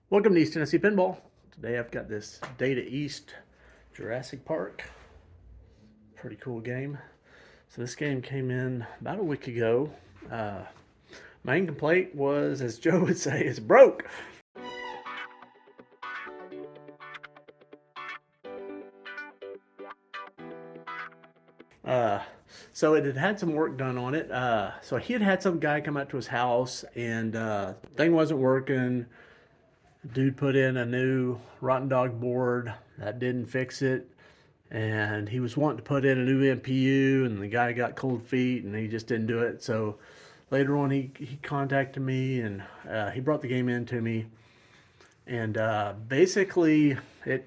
Welcome to East Tennessee Pinball. Today I've got this Data East Jurassic Park. Pretty cool game. So this game came in about a week ago. Main complaint was, as Joe would say, it's broke. So it had had some work done on it. So he had had some guy come out to his house and thing wasn't working. Dude put in a new Rotten Dog board that didn't fix it, and he was wanting to put in a new MPU, and the guy got cold feet, and he just didn't do it. So later on, he contacted me, and he brought the game in to me, and basically the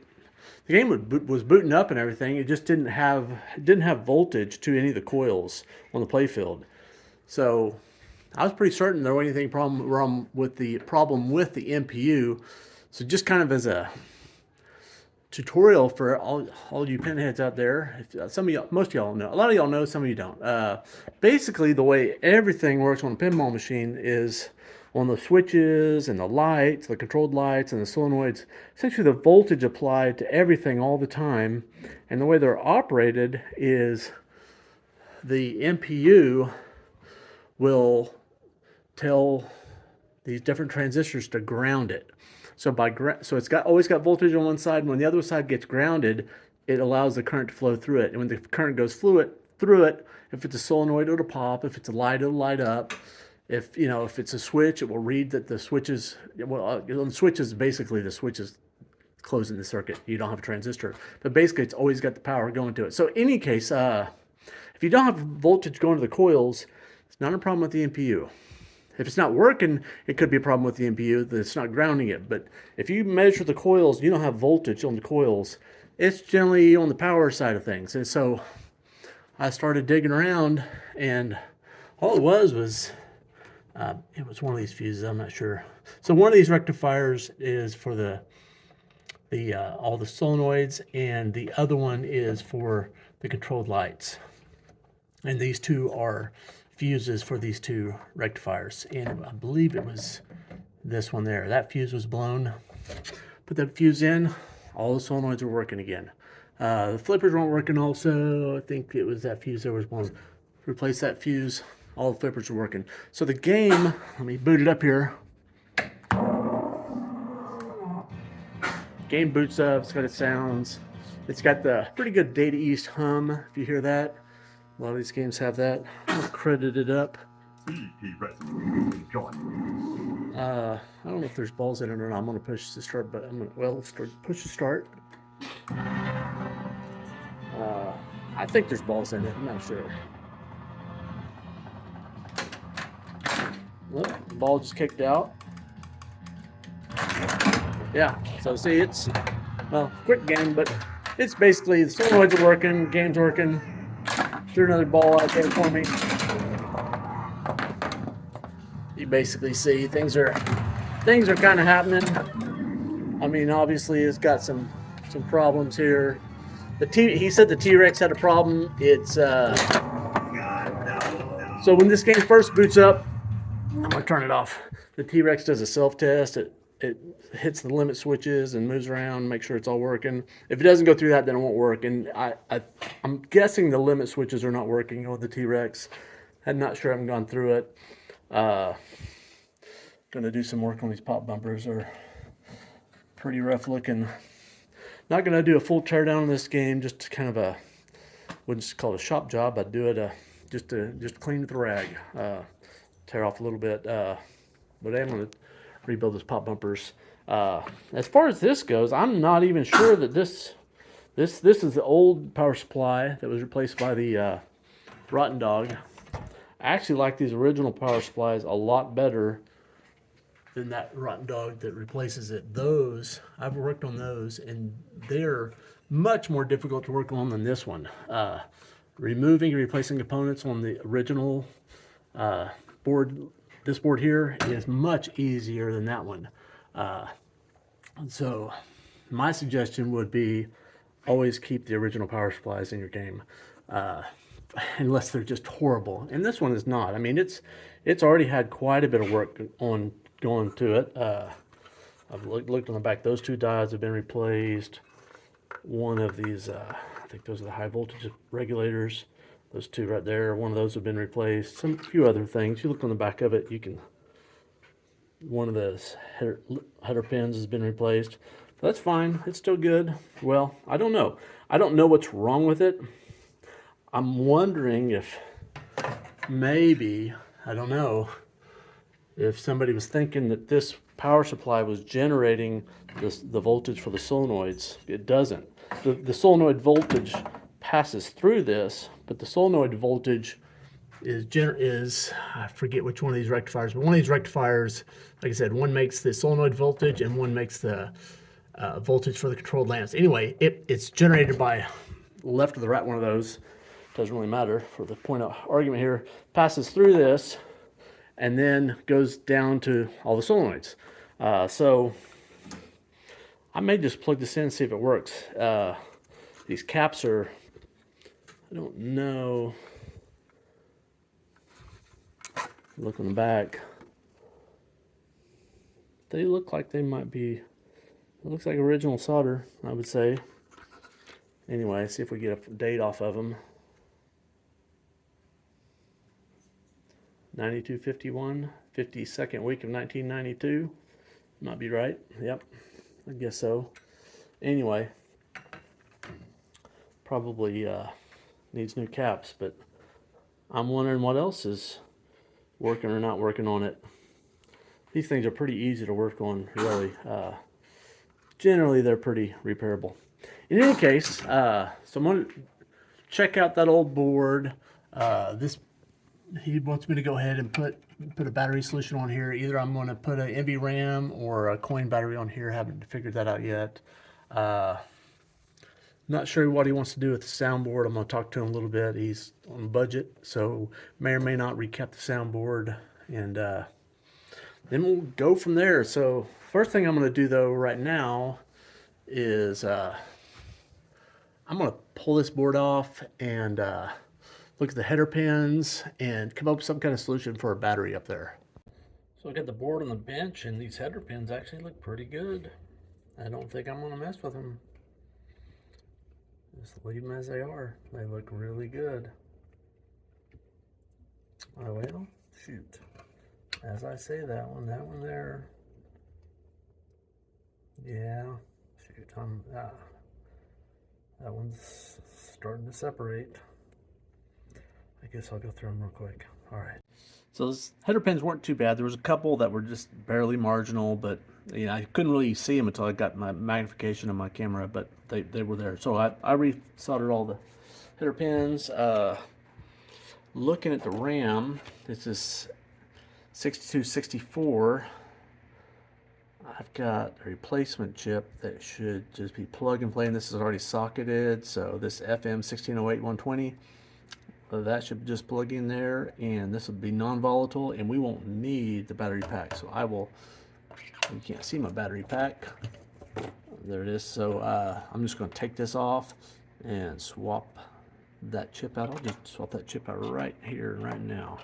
game was booting up and everything. It just didn't have voltage to any of the coils on the playfield. So I was pretty certain there wasn't anything wrong with the MPU. So just kind of as a tutorial for all you pinheads out there, if, some of y'all, most of y'all know, a lot of y'all know, some of you don't. Basically, the way everything works on a pinball machine is on the switches and the lights, the controlled lights and the solenoids. Essentially, the voltage applied to everything all the time, and the way they're operated is the MPU will tell these different transistors to ground it. So it's always got voltage on one side, and when the other side gets grounded, it allows the current to flow through it. And when the current goes through it, if it's a solenoid, it'll pop. If it's a light, it'll light up. If it's a switch, it will read that the switches. Well, on the switches, basically the switch is closing the circuit. You don't have a transistor, but basically it's always got the power going to it. So in any case, if you don't have voltage going to the coils, it's not a problem with the MPU. If it's not working, it could be a problem with the MPU that it's not grounding it. But if you measure the coils, you don't have voltage on the coils. It's generally on the power side of things. And so I started digging around, and all it was it was one of these fuses. I'm not sure. So one of these rectifiers is for the all the solenoids, and the other one is for the controlled lights. And these two are fuses for these two rectifiers, and I believe it was this one there. That fuse was blown. Put that fuse in, all the solenoids are working again. The flippers weren't working also. I think it was that fuse that was blown. Replace that fuse, all the flippers are working. So the game, let me boot it up here. Game boots up, it's got its sounds. It's got the pretty good Data East hum, if you hear that. A lot of these games have that. I'll credit it up. I don't know if there's balls in it or not. I'm going to push the start button. Let's push the start. I think there's balls in it. I'm not sure. Well, the ball just kicked out. Yeah, so see, it's, quick game, but it's basically the solenoids are working, game's working. Threw another ball out there for me. You basically see things are kind of happening. I mean, obviously it's got some problems here. He said the T-Rex had a problem. It's so when this game first boots up, I'm gonna turn it off. The T-Rex does a self-test. It hits the limit switches and moves around, make sure it's all working. If it doesn't go through that, then it won't work. And I'm guessing the limit switches are not working on the T-Rex. I'm not sure. I haven't gone through it. Gonna do some work on these pop bumpers. They're pretty rough looking. Not gonna do a full tear down on this game. Just kind of wouldn't just call it a shop job. I'd do it just clean with the rag. Tear off a little bit. But I'm gonna rebuild those pop bumpers. As far as this goes, I'm not even sure that this is the old power supply that was replaced by the Rotten Dog. I actually like these original power supplies a lot better than that Rotten Dog that replaces it. Those, I've worked on those, and they're much more difficult to work on than this one. Removing and replacing components on the original board, this board here, is much easier than that one. So my suggestion would be always keep the original power supplies in your game, unless they're just horrible. And this one is not. I mean, it's already had quite a bit of work going to it. I've looked on the back. Those two diodes have been replaced. One of these, I think those are the high voltage regulators. Those two right there, one of those have been replaced. A few other things. You look on the back of it, you can. One of the header pins has been replaced. That's fine. It's still good. Well, I don't know. I don't know what's wrong with it. I'm wondering if maybe, I don't know, if somebody was thinking that this power supply was generating the voltage for the solenoids. It doesn't. The solenoid voltage passes through this, but the solenoid voltage is I forget which one of these rectifiers, but one of these rectifiers, like I said, one makes the solenoid voltage and one makes the voltage for the controlled lamps. Anyway, it's generated by left or the right one of those. Doesn't really matter for the point of argument here. Passes through this and then goes down to all the solenoids. So I may just plug this in and see if it works. These caps are, I don't know. Look on the back. They look like they might be, it looks like original solder, I would say. Anyway, see if we get a date off of them. 9251, 52nd week of 1992. Might be right. Yep, I guess so. Anyway, probably needs new caps, but I'm wondering what else is working or not working on it. These things are pretty easy to work on, really. Generally, they're pretty repairable. In any case, so I'm going to check out that old board. He wants me to go ahead and put a battery solution on here. Either I'm going to put an NVRAM or a coin battery on here. Haven't figured that out yet. Not sure what he wants to do with the soundboard. I'm going to talk to him a little bit. He's on budget, so may or may not recap the soundboard, and then we'll go from there. So first thing I'm going to do though right now is I'm going to pull this board off and look at the header pins and come up with some kind of solution for a battery up there. So I got the board on the bench, and these header pins actually look pretty good. I don't think I'm going to mess with them. Just leave them as they are. They look really good. Oh well, shoot. As I say that one there. Yeah, shoot, that one's starting to separate. I guess I'll go through them real quick. All right. So those header pins weren't too bad. There was a couple that were just barely marginal, but you know, I couldn't really see them until I got my magnification on my camera, but they were there. So I resoldered all the header pins. Looking at the RAM, this is 6264. I've got a replacement chip that should just be plug and play, and this is already socketed. So this FM 1608-120. That should just plug in there, and this will be non-volatile, and we won't need the battery pack. So I will, you can't see my battery pack. There it is. So I'm just going to take this off and swap that chip out. I'll just swap that chip out right here, right now.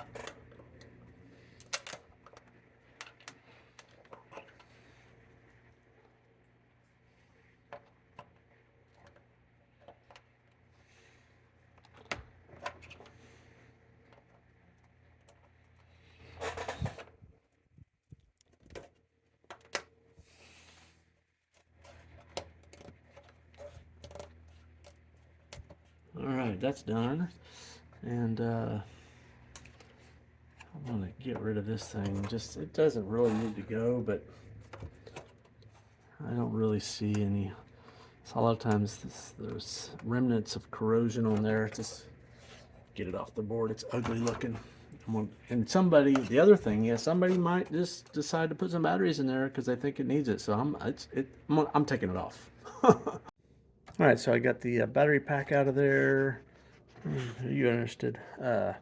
Alright, that's done, and I want to get rid of this thing. Just, it doesn't really need to go, but I don't really see any. So a lot of times there's remnants of corrosion on there. Just get it off the board. It's ugly looking. And somebody, the other thing is, somebody might just decide to put some batteries in there because they think it needs it. So I'm taking it off. All right, so I got the battery pack out of there. You interested? Got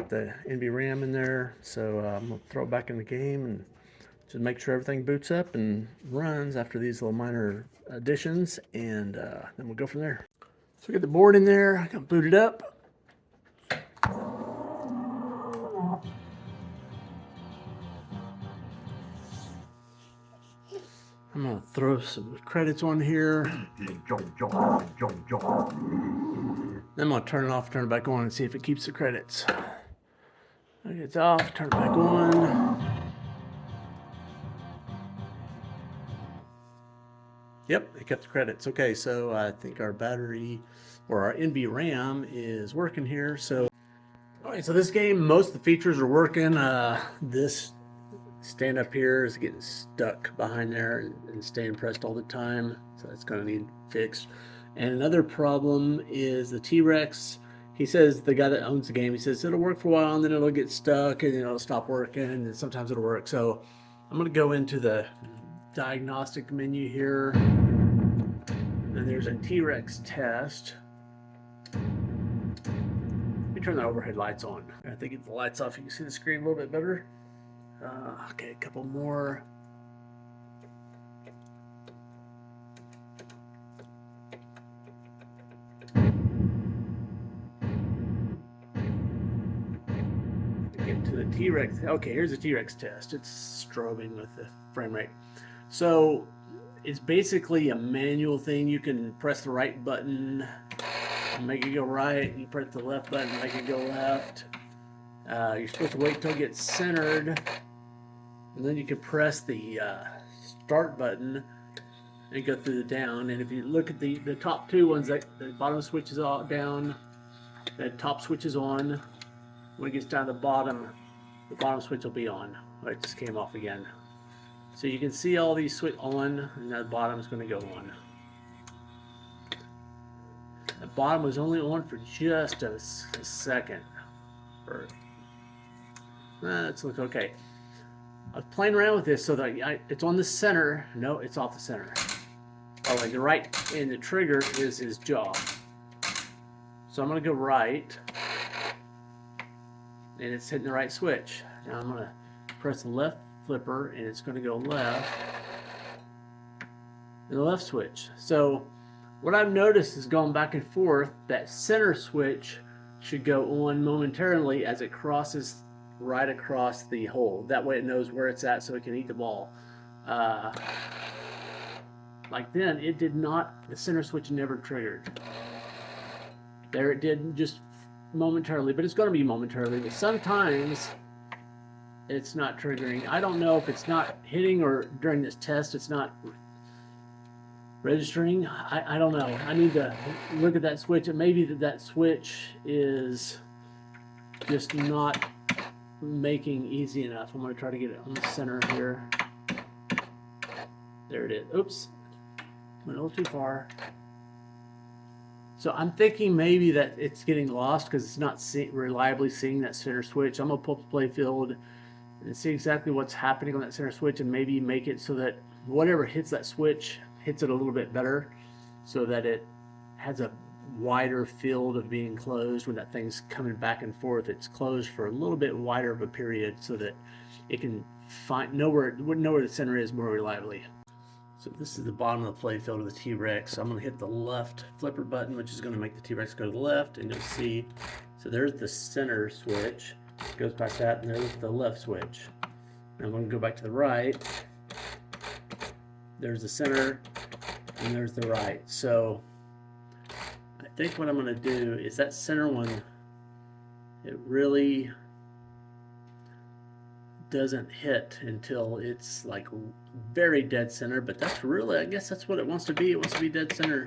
the NVRAM in there, so I'm gonna throw it back in the game and just make sure everything boots up and runs after these little minor additions, and then we'll go from there. So we got the board in there. I'm gonna boot it up. I'm gonna throw some credits on here. Then I'm gonna turn it off, turn it back on, and see if it keeps the credits. Okay, it's off, turn it back on. Yep, it kept the credits. Okay, so I think our battery or our NVRAM is working here. So, all right, so this game, most of the features are working. This stand up here is getting stuck behind there and staying pressed all the time, so that's going to need fixed. And another problem is the T-Rex. He says, the guy that owns the game, he says it'll work for a while and then it'll get stuck and it'll stop working and then sometimes it'll work. So I'm going to go into the diagnostic menu here, and there's a T-Rex test. Let me turn the overhead lights on. I think if the lights off, you can see the screen a little bit better. Okay, a couple more. Get to the T-Rex. Okay, here's the T-Rex test. It's strobing with the frame rate. So it's basically a manual thing. You can press the right button, make it go right. You press the left button, make it go left. You're supposed to wait till it gets centered. And then you can press the start button and go through the down. And if you look at the top two ones, the bottom switch is all down, the top switch is on. When it gets down to the bottom switch will be on. Oh, it just came off again. So you can see all these switch on, and the bottom is going to go on. The bottom was only on for just a second. Let's look okay. I was playing around with this so that it's on the center. No, it's off the center. Oh, and the right and the trigger is his jaw. So I'm going to go right, and it's hitting the right switch. Now I'm going to press the left flipper, and it's going to go left, and the left switch. So what I've noticed is going back and forth, that center switch should go on momentarily as it crosses right across the hole. That way it knows where it's at so it can eat the ball. Like then, it did not, the center switch never triggered. There it did just momentarily, but it's going to be momentarily. But sometimes it's not triggering. I don't know if it's not hitting or during this test it's not registering. I don't know. I need to look at that switch. It may be that switch is just not making easy enough. I'm going to try to get it on the center here. There it is. Oops. Went a little too far. So I'm thinking maybe that it's getting lost because it's not reliably seeing that center switch. I'm going to pull up the play field and see exactly what's happening on that center switch and maybe make it so that whatever hits that switch hits it a little bit better so that it has a wider field of being closed. When that thing's coming back and forth, it's closed for a little bit wider of a period so that it can know where the center is more reliably. So this is the bottom of the play field of the T-Rex. So I'm going to hit the left flipper button, which is going to make the T-Rex go to the left, and you'll see, so there's the center switch. It goes past that, and there's the left switch. Now I'm going to go back to the right. There's the center, and there's the right. So I think what I'm going to do is that center one, it really doesn't hit until it's like very dead center, but that's really, I guess that's what it wants to be. It wants to be dead center.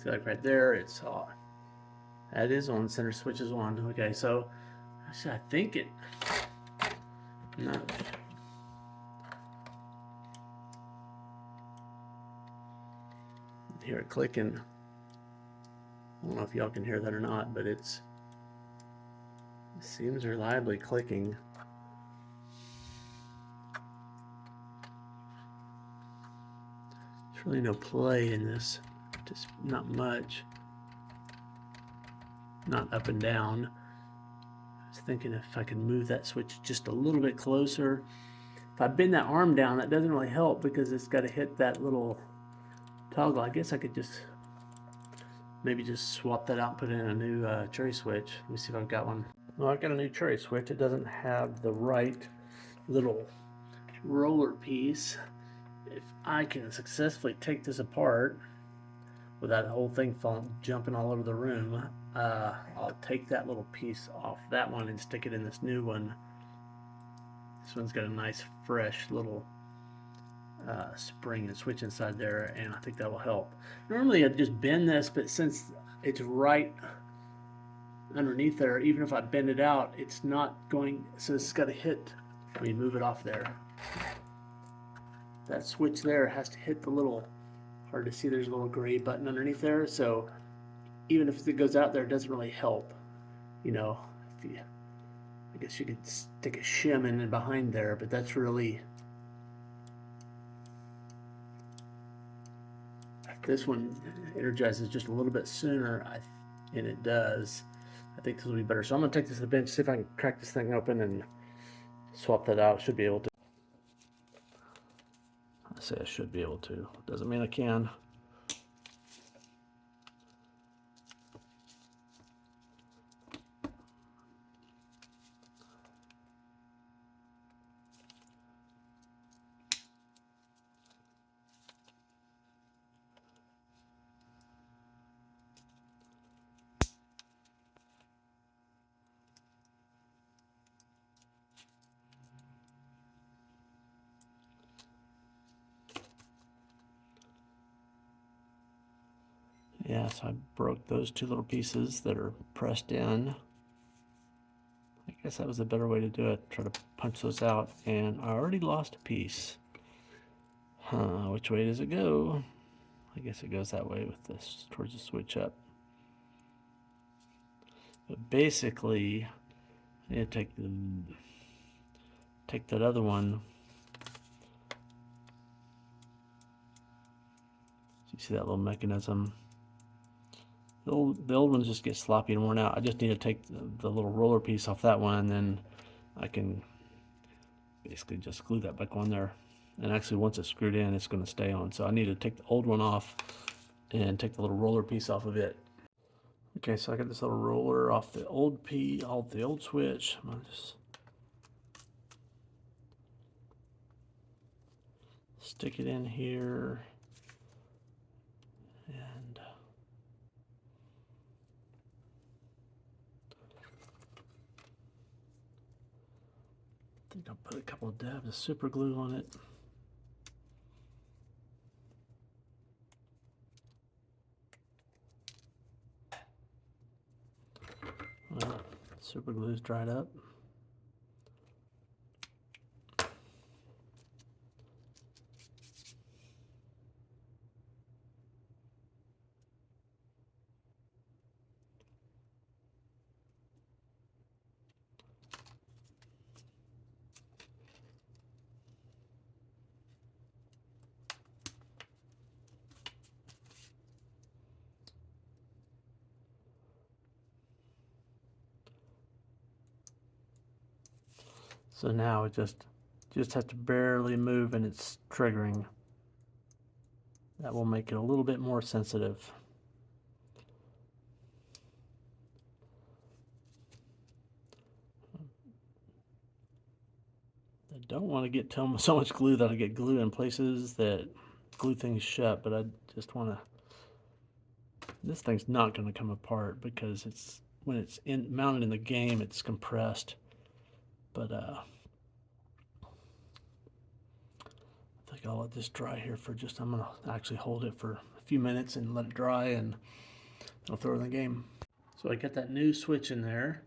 See, like right there, it's on. That is on, center switch is on. Okay, so actually I think it, no. Hear it clicking. I don't know if y'all can hear that or not, but it seems reliably clicking. There's really no play in this, just not much. Not up and down. I was thinking if I could move that switch just a little bit closer. If I bend that arm down, that doesn't really help because it's got to hit that little toggle. I guess I could just maybe just swap that out and put in a new cherry switch. Let me see if I've got one. Well, I've got a new cherry switch. It doesn't have the right little roller piece, if I can successfully take this apart without the whole thing jumping all over the room, I'll take that little piece off that one and stick it in this new one. This one's got a nice fresh little spring and switch inside there, and I think that will help. Normally I'd just bend this, but since it's right underneath there, even if I bend it out, it's not going, so it's got to hit. Let me move it off there. That switch there has to hit the little, hard to see, there's a little gray button underneath there, so even if it goes out there, it doesn't really help. You know, if you, I guess you could stick a shim in behind there, but that's really, this one energizes just a little bit sooner, and it does. I think this will be better. So I'm going to take this to the bench, see if I can crack this thing open and swap that out. Should be able to. I say I should be able to. Doesn't mean I can. Yeah, so I broke those two little pieces that are pressed in. I guess that was a better way to do it. Try to punch those out, and I already lost a piece. Which way does it go? I guess it goes that way with this, towards the switch up. But basically, I need to take that other one. You see that little mechanism? The old ones just get sloppy and worn out. I just need to take the little roller piece off that one, and then I can basically just glue that back on there. And actually, once it's screwed in, it's going to stay on. So I need to take the old one off and take the little roller piece off of it. Okay, so I got this little roller off the old switch. I'm gonna just stick it in here. And I think I'll put a couple of dabs of super glue on it. Well, super glue's dried up. So now it just has to barely move and it's triggering. That will make it a little bit more sensitive. I don't want to get so much glue that I get glue in places that glue things shut, but I just want to, this thing's not going to come apart because it's, when it's mounted in the game, it's compressed. But I think I'll let this dry here for just, I'm gonna actually hold it for a few minutes and let it dry, and I'll throw it in the game. So I got that new switch in there,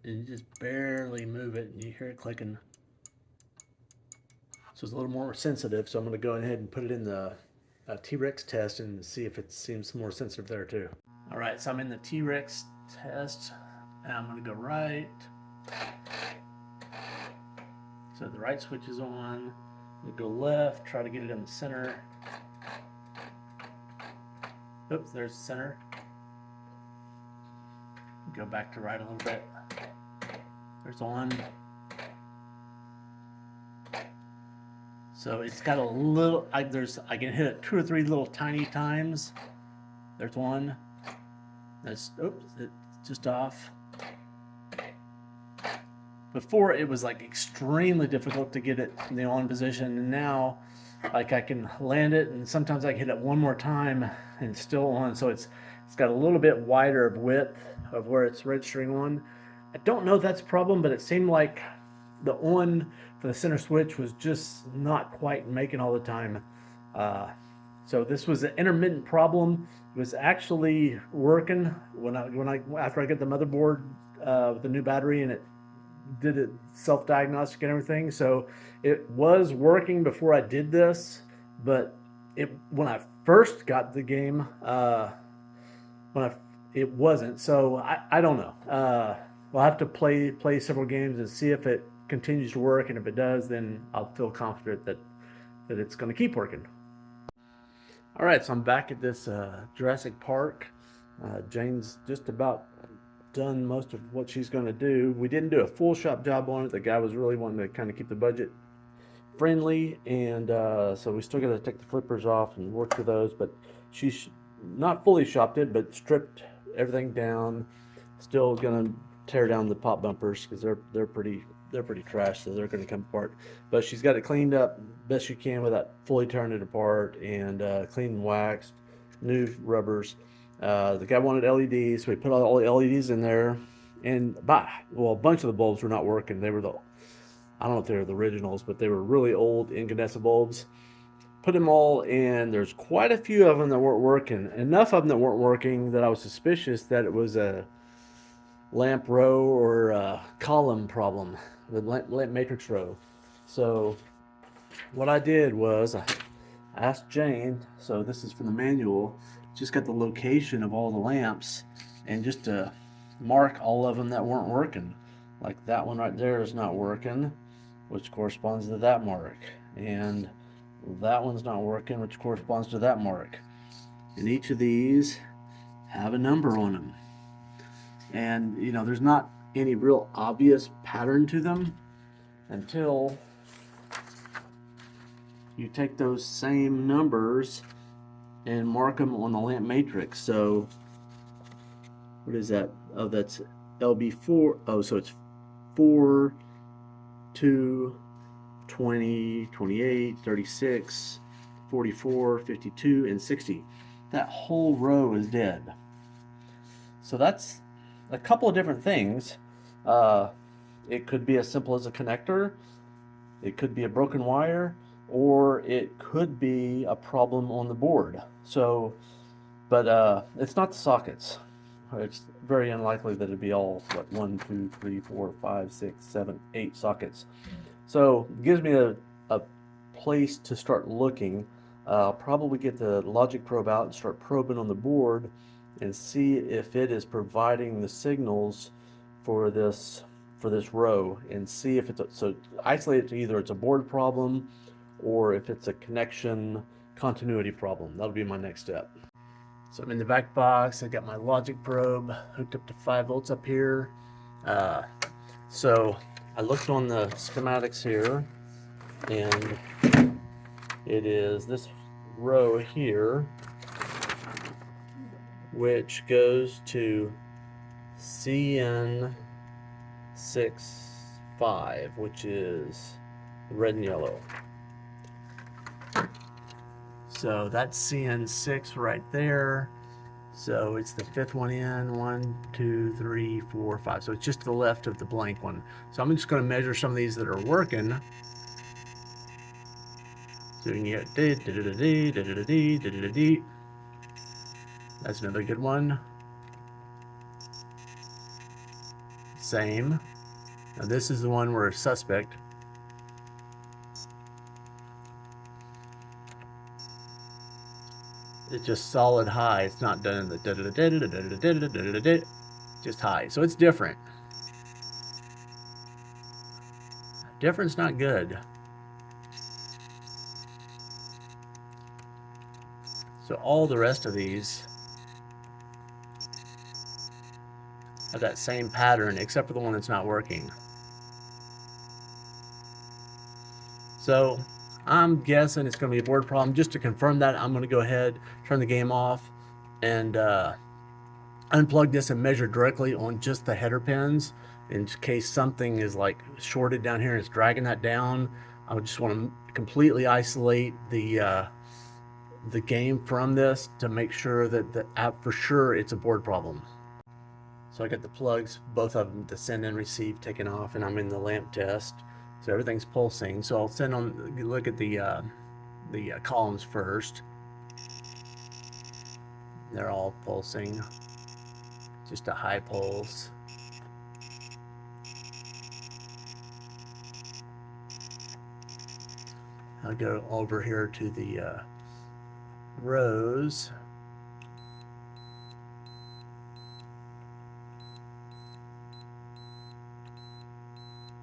and you just barely move it and you hear it clicking. So it's a little more sensitive, so I'm gonna go ahead and put it in the T-Rex test and see if it seems more sensitive there too. All right, so I'm in the T-Rex test, and I'm gonna go right. So the right switch is on. We go left, try to get it in the center. Oops, there's the center. Go back to right a little bit. There's one. So it's got a little, I can hit it 2 or 3 little tiny times. There's one. That's, oops, it's just off. before it was like extremely difficult to get it in the on position, and now like I can land it, and sometimes I can hit it one more time and it's still on. So it's got a little bit wider of width of where it's registering on. I don't know if that's a problem, but it seemed like the on for the center switch was just not quite making all the time. So this was an intermittent problem. It was actually working when I after I get the motherboard with the new battery, and it did it self-diagnostic and everything. So it was working before I did this, but when I first got the game, it wasn't. So I don't know. We'll have to play several games and see if it continues to work, and if it does, then I'll feel confident that it's going to keep working. All right, so I'm back at this Jurassic Park. Jane's just about done most of what she's going to do. We didn't do a full shop job on it. The guy was really wanting to kind of keep the budget friendly, and so we still got to take the flippers off and work through those. But she's not fully shopped it, but stripped everything down. Still going to tear down the pop bumpers because they're pretty trash, so they're going to come apart. But she's got it cleaned up best she can without fully tearing it apart, and clean and waxed, new rubbers. The guy wanted LEDs, so we put all the LEDs in there, and a bunch of the bulbs were not working. They were I don't know if they were the originals, but they were really old incandescent bulbs. Put them all in. There's quite a few of them that weren't working. Enough of them that weren't working that I was suspicious that it was a lamp row or a column problem, the lamp matrix row. So what I did was I asked Jane, so this is from the manual, just got the location of all the lamps and just to mark all of them that weren't working. Like that one right there is not working, which corresponds to that mark, and that one's not working, which corresponds to that mark. And each of these have a number on them. And you know, there's not any real obvious pattern to them until you take those same numbers and mark them on the lamp matrix. So what is that? Oh, that's LB4. Oh, so it's 4, 2, 20, 28, 36, 44, 52, and 60. That whole row is dead. So that's a couple of different things. It could be as simple as a connector, it could be a broken wire, or it could be a problem on the board. So, but it's not the sockets. It's very unlikely that it'd be all, 1, 2, 3, 4, 5, 6, 7, 8 sockets. So it gives me a place to start looking. I'll probably get the logic probe out and start probing on the board and see if it is providing the signals for this row, and see if it's so isolate it to either it's a board problem or if it's a connection continuity problem. That'll be my next step. So I'm in the back box. I got my logic probe hooked up to 5 volts up here. So I looked on the schematics here, and it is this row here, which goes to CN65, which is red and yellow. So that's CN6 right there. So it's the 5th one in, 1, 2, 3, 4, 5. So it's just to the left of the blank one. So I'm just going to measure some of these that are working. So you can get that's another good one. Same. Now this is the one where it's suspect. It's just solid high. It's not done in the just high. So it's different. Different's not good. So all the rest of these have that same pattern, except for the one that's not working. So I'm guessing it's going to be a board problem. Just to confirm that, I'm going to go ahead, turn the game off, and unplug this and measure directly on just the header pins, in case something is like shorted down here and it's dragging that down. I would just want to completely isolate the game from this to make sure that the app for sure it's a board problem. So I got the plugs, both of them, the send and receive taken off, and I'm in the lamp test. So everything's pulsing. So I'll send on, look at the columns first. They're all pulsing, just a high pulse. I'll go over here to the rows.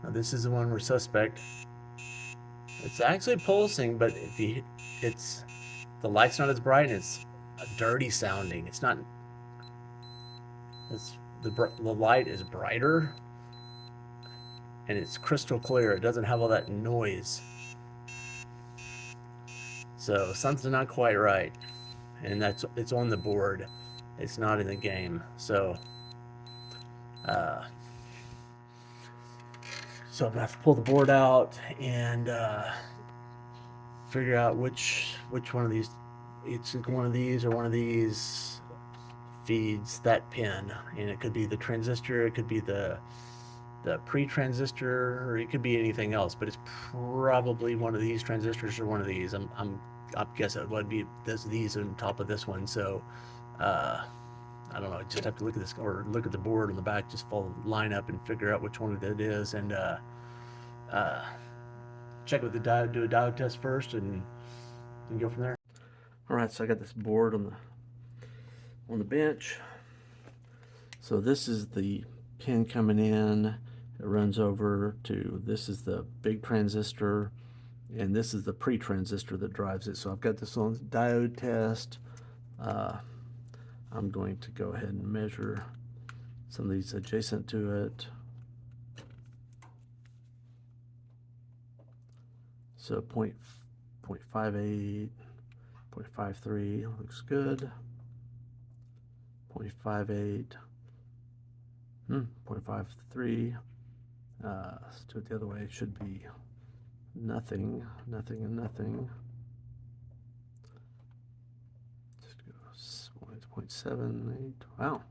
Now this is the one we're suspect. It's actually pulsing, but it's the light's not as bright, and it's dirty sounding. It's not. The light is brighter, and it's crystal clear. It doesn't have all that noise. So something's not quite right, and it's on the board. It's not in the game. So so I'm gonna have to pull the board out and figure out which one of these. It's one of these or one of these feeds that pin, and it could be the transistor, it could be the pre-transistor, or it could be anything else. But it's probably one of these transistors or one of these. I guess it would be these on top of this one. So I don't know. I just have to look at this, or look at the board on the back, just follow the line up and figure out which one it is, and check with the diode, do a diode test first, and go from there. All right, so I got this board on the bench. So this is the pin coming in. It runs over to, this is the big transistor, and this is the pre-transistor that drives it. So I've got this on diode test. I'm going to go ahead and measure some of these adjacent to it. So 0.58, 0.53 looks good. 0.58, 0.53. Let's do it the other way. It should be nothing, nothing, and nothing. Just go 0.78. Wow.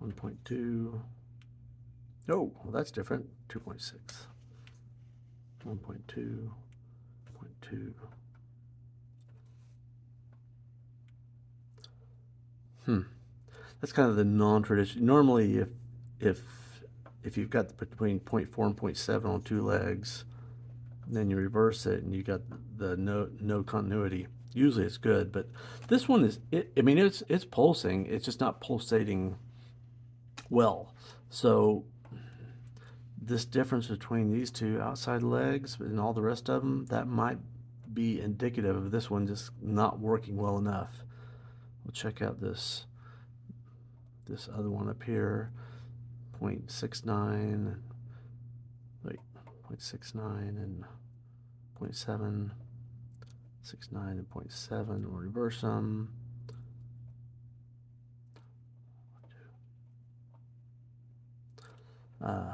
1.2. Oh, well, that's different. 2.6. 1.2. 0.2. That's kind of the non-traditional. Normally, if you've got between 0.4 and 0.7 on two legs, then you reverse it and you got the no continuity. Usually it's good, but this one is. I mean, it's pulsing. It's just not pulsating well. So this difference between these two outside legs and all the rest of them, that might be indicative of this one just not working well enough. We'll check out this other one up here, 0.69, wait, 0.69 and 0.7, 69 and 0.7. We'll reverse them.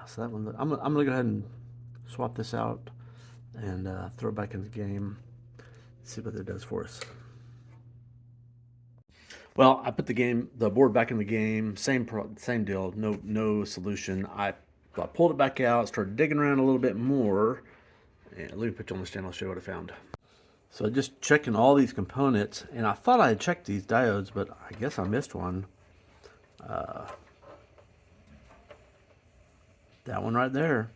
So that one, I'm gonna go ahead and swap this out and throw it back in the game, see what it does for us. Well, I put the board back in the game. Same deal. No solution. I pulled it back out, started digging around a little bit more, and let me put you on the stand. I'll show you what I found. So just checking all these components, and I thought I had checked these diodes, but I guess I missed one. That one right there,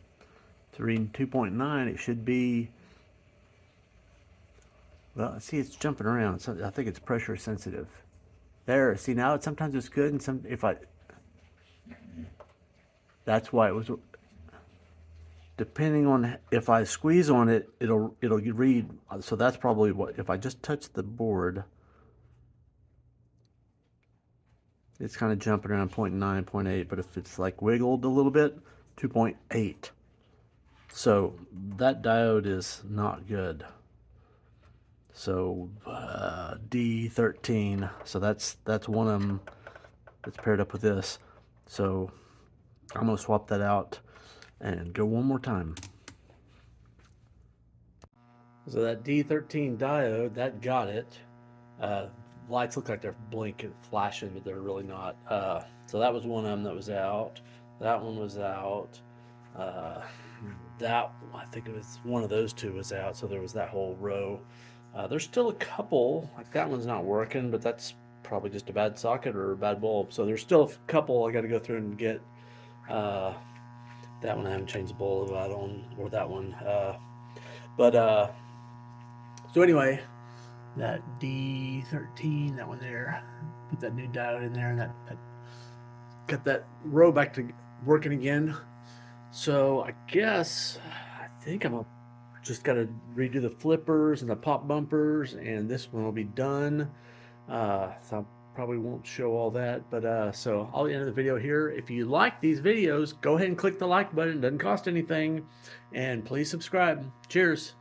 it's reading 2.9. It should be. Well, see, it's jumping around. So I think it's pressure sensitive. There, see, now sometimes it's good, and that's why it was. Depending on if I squeeze on it, it'll read. So that's probably what. If I just touch the board, it's kind of jumping around 0.9, 0.8. But if it's like wiggled a little bit, 2.8. So that diode is not good. So D13. So that's one of them that's paired up with this. So I'm gonna swap that out and go one more time. So that D13 diode, that got it. Lights look like they're blinking, flashing, but they're really not. So that was one of them that was out. That one was out. That, I think it was one of those two was out. So there was that whole row. There's still a couple, like that one's not working, but that's probably just a bad socket or a bad bulb. So there's still a couple I got to go through and get. That one I haven't changed the bulb out on, or that one. So anyway, that D13, that one there, put that new diode in there, and that got that row back to working again. So I guess, I think I'm just got to redo the flippers and the pop bumpers, and this one will be done. So I probably won't show all that, but so I'll end the video here. If you like these videos, go ahead and click the like button. It doesn't cost anything, and please subscribe. Cheers.